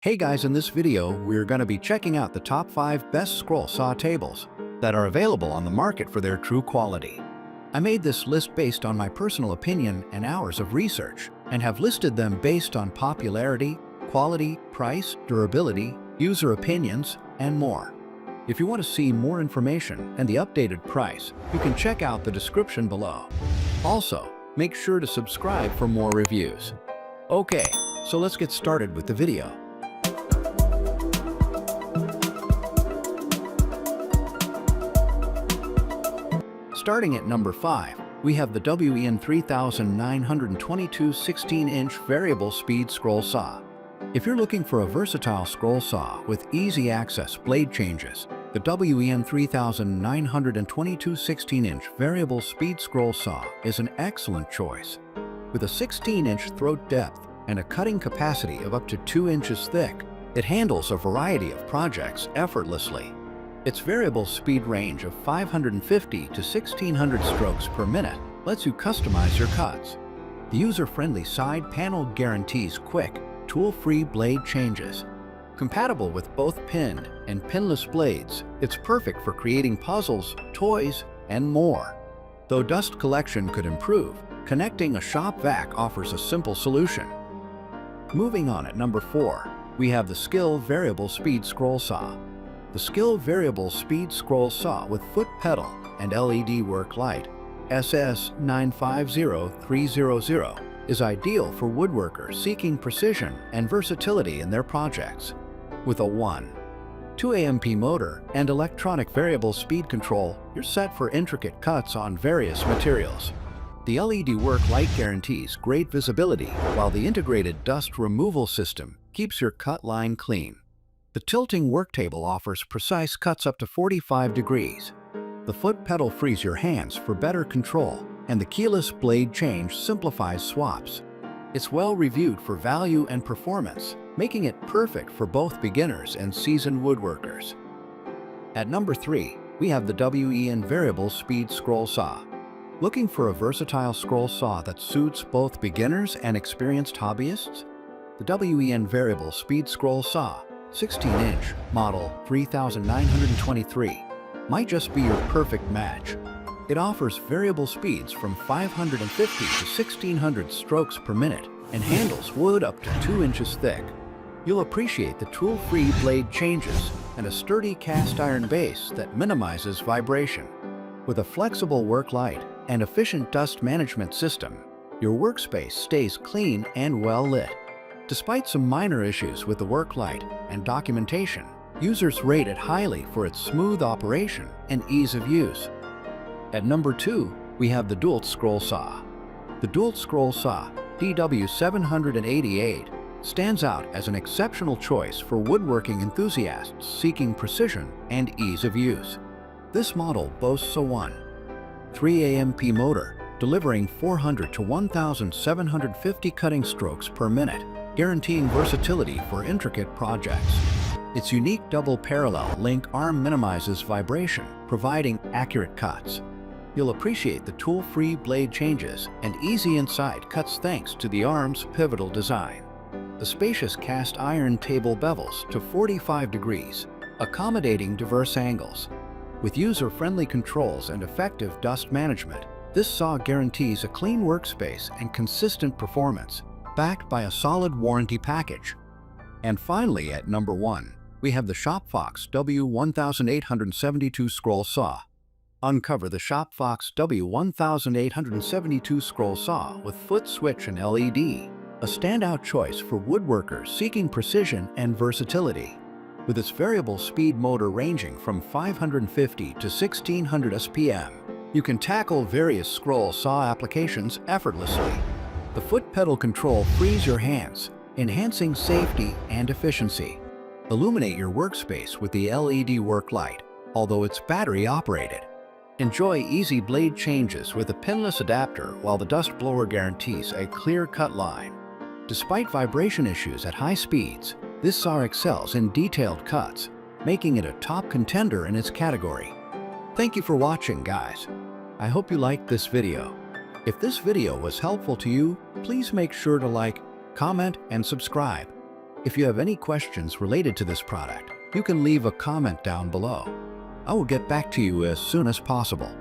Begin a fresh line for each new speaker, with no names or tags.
Hey guys, in this video, we're going to be checking out the top 5 best scroll saw tables that are available on the market for their true quality. I made this list based on my personal opinion and hours of research, and have listed them based on popularity, quality, price, durability, user opinions, and more. If you want to see more information and the updated price, you can check out the description below. Also, make sure to subscribe for more reviews. Okay, so let's get started with the video. Starting at number 5, we have the WEN 3922 16-inch variable speed scroll saw. If you're looking for a versatile scroll saw with easy access blade changes, the WEN 3922 16-inch variable speed scroll saw is an excellent choice. With a 16-inch throat depth and a cutting capacity of up to 2 inches thick, it handles a variety of projects effortlessly. Its variable speed range of 550 to 1600 strokes per minute lets you customize your cuts. The user-friendly side panel guarantees quick, tool-free blade changes. Compatible with both pinned and pinless blades, it's perfect for creating puzzles, toys, and more. Though dust collection could improve, connecting a shop vac offers a simple solution. Moving on at number 4, we have the SKIL Variable Speed Scroll Saw. The SKIL Variable Speed Scroll Saw with foot pedal and LED work light SS950300 is ideal for woodworkers seeking precision and versatility in their projects. With a 1.2 AMP motor and electronic variable speed control, you're set for intricate cuts on various materials. The LED work light guarantees great visibility, while the integrated dust removal system keeps your cut line clean. The tilting work table offers precise cuts up to 45 degrees. The foot pedal frees your hands for better control, and the keyless blade change simplifies swaps. It's well reviewed for value and performance, making it perfect for both beginners and seasoned woodworkers. At number 3, we have the WEN Variable Speed Scroll Saw. Looking for a versatile scroll saw that suits both beginners and experienced hobbyists? The WEN Variable Speed Scroll Saw 16-inch, model 3923, might just be your perfect match. It offers variable speeds from 550 to 1600 strokes per minute and handles wood up to 2 inches thick. You'll appreciate the tool-free blade changes and a sturdy cast iron base that minimizes vibration. With a flexible work light and efficient dust management system, your workspace stays clean and well lit. Despite some minor issues with the work light and documentation, users rate it highly for its smooth operation and ease of use. At number 2, we have the DEWALT Scroll Saw. The DEWALT Scroll Saw DW788 stands out as an exceptional choice for woodworking enthusiasts seeking precision and ease of use. This model boasts a 1.3 AMP motor, delivering 400 to 1,750 cutting strokes per minute, guaranteeing versatility for intricate projects. Its unique double parallel link arm minimizes vibration, providing accurate cuts. You'll appreciate the tool-free blade changes and easy inside cuts thanks to the arm's pivotal design. The spacious cast iron table bevels to 45 degrees, accommodating diverse angles. With user-friendly controls and effective dust management, this saw guarantees a clean workspace and consistent performance, backed by a solid warranty package. And finally, at number 1, we have the ShopFox W1872 Scroll Saw. Uncover the ShopFox W1872 Scroll Saw with foot switch and LED, a standout choice for woodworkers seeking precision and versatility. With its variable speed motor ranging from 550 to 1600 SPM, you can tackle various scroll saw applications effortlessly. The foot pedal control frees your hands, enhancing safety and efficiency. Illuminate your workspace with the LED work light, although it's battery operated. Enjoy easy blade changes with a pinless adapter, while the dust blower guarantees a clear cut line. Despite vibration issues at high speeds, this saw excels in detailed cuts, making it a top contender in its category. Thank you for watching, guys. I hope you liked this video. If this video was helpful to you, please make sure to like, comment, and subscribe. If you have any questions related to this product, you can leave a comment down below. I will get back to you as soon as possible.